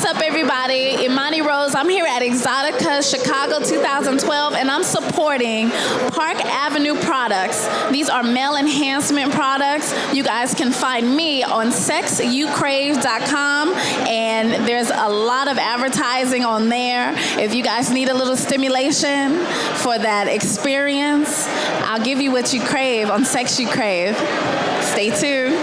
up, everybody? Imani Rose. I'm here at Exxxotica, Chicago 2012, and I'm supporting Park Avenue products. These are male enhancement products. You guys can find me on sexyoucrave.com, and there's a lot of advertising on there. If you guys need a little stimulation for that experience, I'll give you what you crave on Sex You Crave. Stay tuned.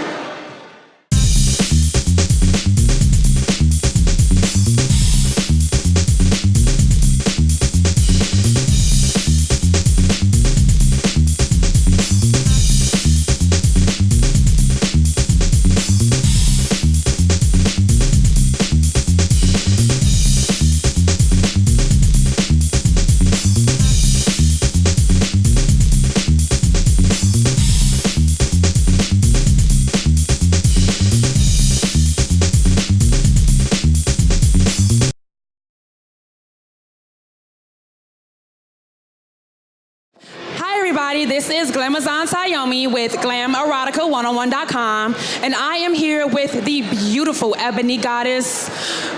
Everybody, this is Glamzon Tyomi with Exxxotica101.com, and I am here with the beautiful ebony goddess,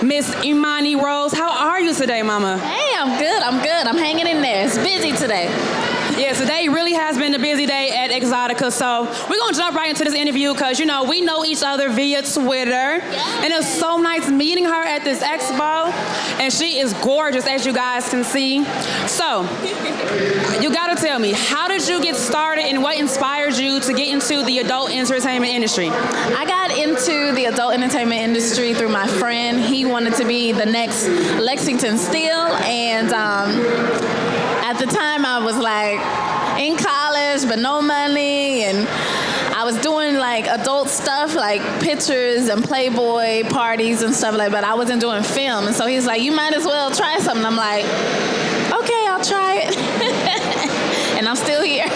Miss Imani Rose. How are you today, Mama? Hey, I'm good. I'm hanging in there. It's busy today. Yeah, today really has been a busy day at Exxxotica, so we're going to jump right into this interview because, you know, we know each other via Twitter, and it was so nice meeting her at this expo, and she is gorgeous, as you guys can see. So, you got to tell me, how did you get started and what inspired you to get into the adult entertainment industry? I got into the adult entertainment industry through my friend. He wanted to be the next Lexington Steele, and at the time I was like in college but no money, and I was doing like adult stuff like pictures and Playboy parties and stuff like that, but I wasn't doing film. And so he's like, you might as well try something. I'm like, okay, I'll try it. And I'm still here.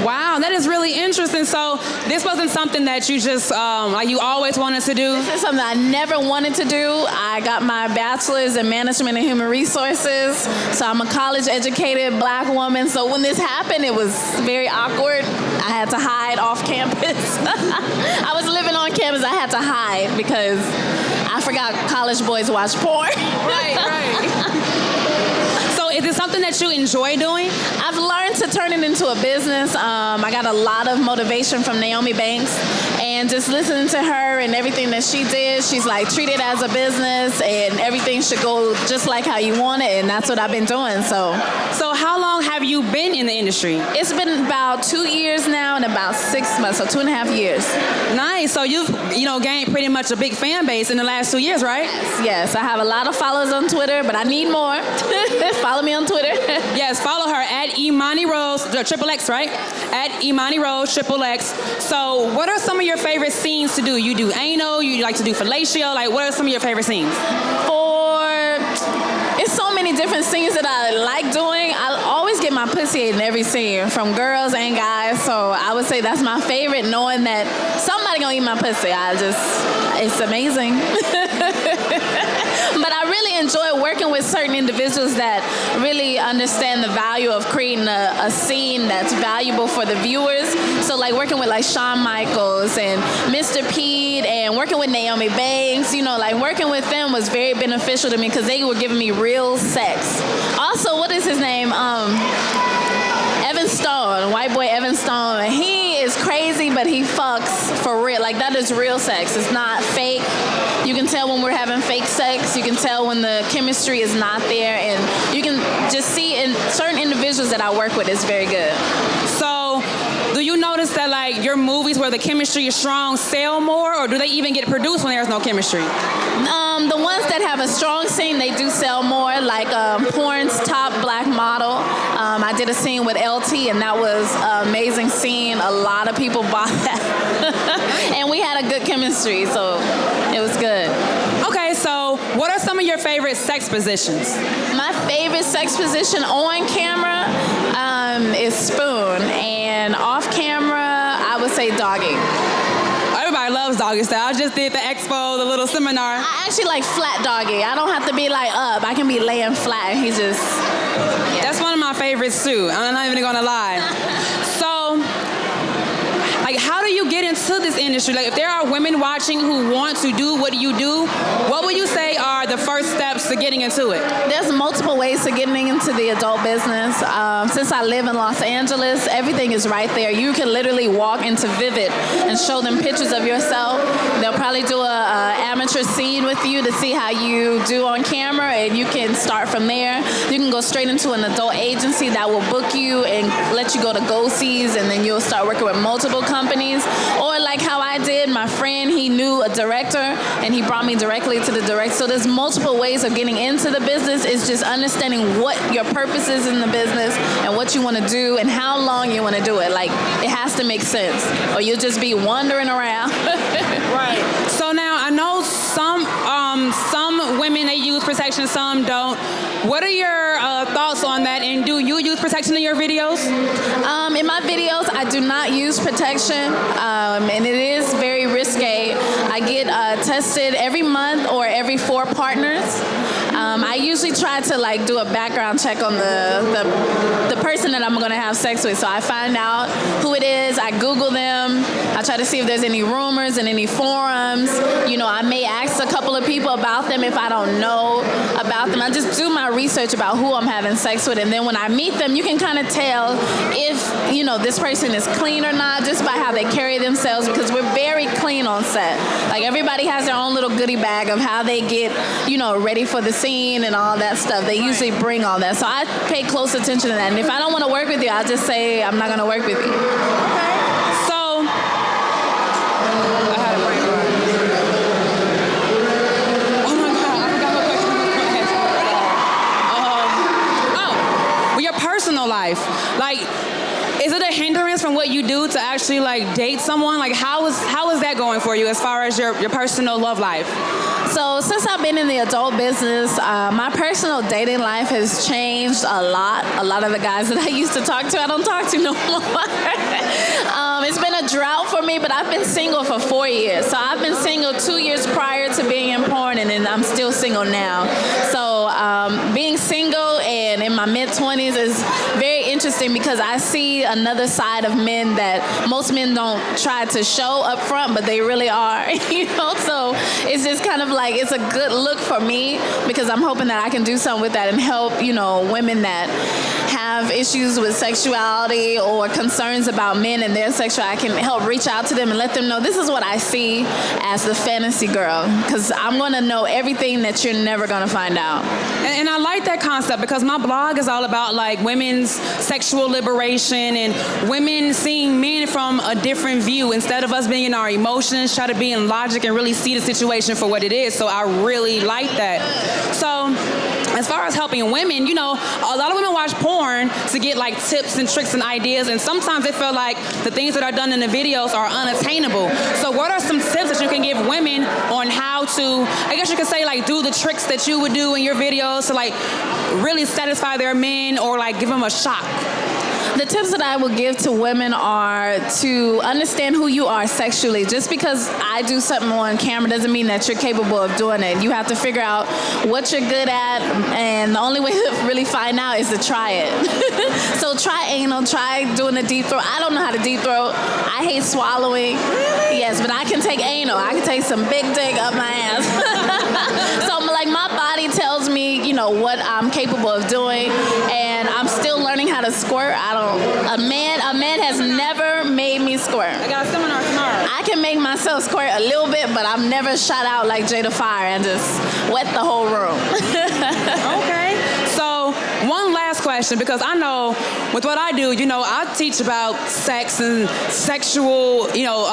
Wow, that is really interesting. So this wasn't something that you just, like you always wanted to do? This is something I never wanted to do. I got my bachelor's in management and human resources. So I'm a college educated black woman. So when this happened, it was very awkward. I had to hide off campus. I was living on campus. I had to hide because I forgot college boys watch porn. Right. So is it something that you enjoy doing? I've learned to turn it into a business. I got a lot of motivation from Naomi Banks, and just listening to her and everything that she did, she's like, treat it as a business and everything should go just like how you want it, and that's what I've been doing. So how long have you been in the industry? It's been about 2 years now and about 6 months, so 2.5 years. Nice. So you've, gained pretty much a big fan base in the last 2 years, right? Yes. I have a lot of followers on Twitter, but I need more. Follow me on Twitter. Yes, follow her at Imani Rose, XXX, right? At Imani Rose, XXX. So what are some of your favorite scenes to do? You do anal, you like to do fellatio, like what are some of your favorite scenes? It's so many different scenes that I like doing. I always get my pussy in every scene, from girls and guys, so I would say that's my favorite, knowing that somebody gonna eat my pussy. It's amazing. But I really enjoy working with certain individuals that really understand the value of creating a scene that's valuable for the viewers. So like working with like Shawn Michaels and Mr. Pete, and working with Naomi Banks, like working with them was very beneficial to me because they were giving me real sex. Also, what is his name? Evan Stone, white boy Evan Stone. He is crazy, but he fucks for real. Like, that is real sex. It's not fake. You can tell when we're having fake sex. You can tell when the chemistry is not there. And you can just see in certain individuals that I work with, it's very good. So, do you notice that, like, your movies where the chemistry is strong sell more, or do they even get produced when there's no chemistry? The ones that have a strong scene, they do sell more, like Porn's Top Black Model. I did a scene with LT, and that was an amazing scene. A lot of people bought that. And we had a good chemistry, so it was good. Okay, so what are some of your favorite sex positions? My favorite sex position on camera is spoon, and off camera, I would say doggy. Everybody loves doggy style. I just did the expo, the little seminar. I actually like flat doggy. I don't have to be like up. I can be laying flat. He just... Yeah. That's one of my favorites too. I'm not even gonna lie. So, like, how do you get into this industry? Like, if there are women watching who want to do what you do, what would you say are the first steps to getting into it? There's multiple ways to getting into the adult business. Since I live in Los Angeles, everything is right there. You can literally walk into Vivid and show them pictures of yourself. They'll probably do a amateur scene with you to see how you do on camera, and you can start from there. You can go straight into an adult agency that will book you and let you go to go-sees, and then you'll start working with multiple companies. Or like how I did, my friend, he knew a director, and he brought me directly to the director. So there's multiple ways of getting into the business. It's just understanding what your purpose is in the business and what you want to do and how long you want to do it. Like, it has to make sense, or you'll just be wandering around. Right. So now I know some women, they use protection, some don't. What are your thoughts on that? And do you use protection in your videos? In my videos, I do not use protection, and it is very risque. I get tested every month or every 4 partners. I usually try to like do a background check on the person that I'm going to have sex with. So I find out who it is. I Google them. I try to see if there's any rumors in any forums. You know, I may ask a couple of people about them if I don't know about them. I just do my research about who I'm having sex with, and then when I meet them, you can kind of tell if, you know, this person is clean or not just by how they carry themselves, because we're very clean on set. Like, everybody has their own little goodie bag of how they get, you know, ready for the scene and all that stuff. They usually bring all that. So I pay close attention to that. And if I don't want to work with you, I'll just say I'm not going to work with you. Okay. So, I had a brain fart. Oh my God, I forgot what question. Well, your personal life, like, is it a hindrance from what you do to actually like date someone? Like, how is that going for you as far as your personal love life? So since I've been in the adult business, my personal dating life has changed a lot. A lot of the guys that I used to talk to, I don't talk to no more. It's been a drought for me, but I've been single for 4 years. So I've been single 2 years prior to being in porn, and then I'm still single now. So being single and in my mid-20s is very interesting because I see another side of men that most men don't try to show up front, but they really are, you know? So it's just kind of like, it's a good look for me because I'm hoping that I can do something with that and help, you know, women that have issues with sexuality or concerns about men and their sexuality. I can help reach out to them and let them know this is what I see as the fantasy girl, because I'm going to know everything that you're never going to find out. And I like that concept because my blog is all about like women's sexual liberation and women seeing men from a different view instead of us being in our emotions, try to be in logic and really see the situation for what it is. So I really like that. So as far as helping women, you know, a lot of women watch porn to get like tips and tricks and ideas, and sometimes they feel like the things that are done in the videos are unattainable. So what are some tips that you can give women on how to, I guess you could say, like, do the tricks that you would do in your videos to like really satisfy their men or like give them a shock? The tips that I would give to women are to understand who you are sexually. Just because I do something on camera doesn't mean that you're capable of doing it. You have to figure out what you're good at, and the only way to really find out is to try it. So try anal, try doing a deep throat. I don't know how to deep throat. I hate swallowing. Really? Yes, but I can take anal. I can take some big dick up my ass. So like my body tells me, you know, what I'm capable of doing, and I'm still learning how to squirt. A man has never made me squirt. I got a seminar tomorrow. I can make myself squirt a little bit, but I've never shot out like Jada Fire and just wet the whole room. Okay. So one last question, because I know with what I do, you know, I teach about sex and sexual, you know,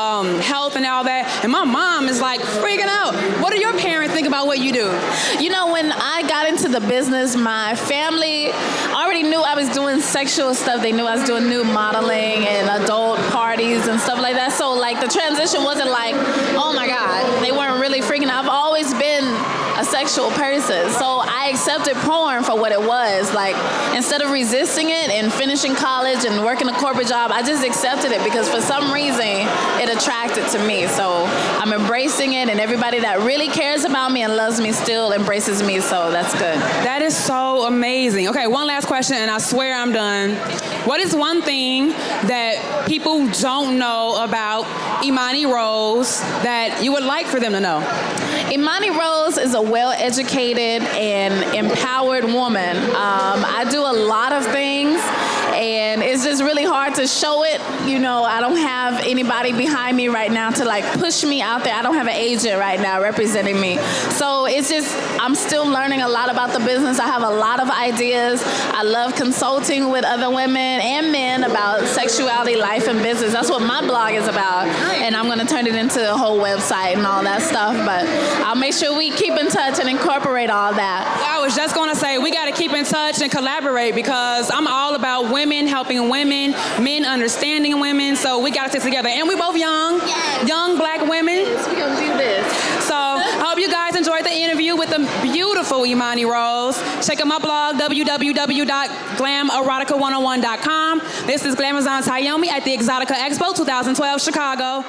health and all that. And my mom is like freaking out. What do your parents think about what you do? You know, when I got into the business, my family already knew I was doing sexual stuff. They knew I was doing nude modeling and adult parties and stuff like that. So like the transition wasn't like, oh my God, they weren't really freaking out. I've always been a sexual person. So I accepted porn for what it was. Like, instead of resisting it and finishing college and working a corporate job, I just accepted it because for some reason it attracted to me. So I'm embracing it, and everybody that really cares about me and loves me still embraces me, so that's good. That is so amazing. Okay, one last question, and I swear I'm done. What is one thing that people don't know about Imani Rose that you would like for them to know? Imani Rose is a well-educated and empowered woman. I do a lot of things, and it's just really hard to show it. You know, I don't have anybody behind me right now to like push me out there. I don't have an agent right now representing me. So it's just, I'm still learning a lot about the business. I have a lot of ideas. I love consulting with other women and men about sexuality, life, and business. That's what my blog is about. And I'm going to turn it into a whole website and all that stuff. But I'll make sure we keep in touch and incorporate all that. I was just going to say, we got to keep in touch and collaborate, because I'm all about women helping women, men understanding women. So we got to stick together. And we both young, young black women. Yes, we're going to do this. So I hope you guys enjoyed the interview with the beautiful Imani Rose. Check out my blog, www.glamerotica101.com. This is Glamzon Tyomi at the Exxxotica Expo 2012, Chicago.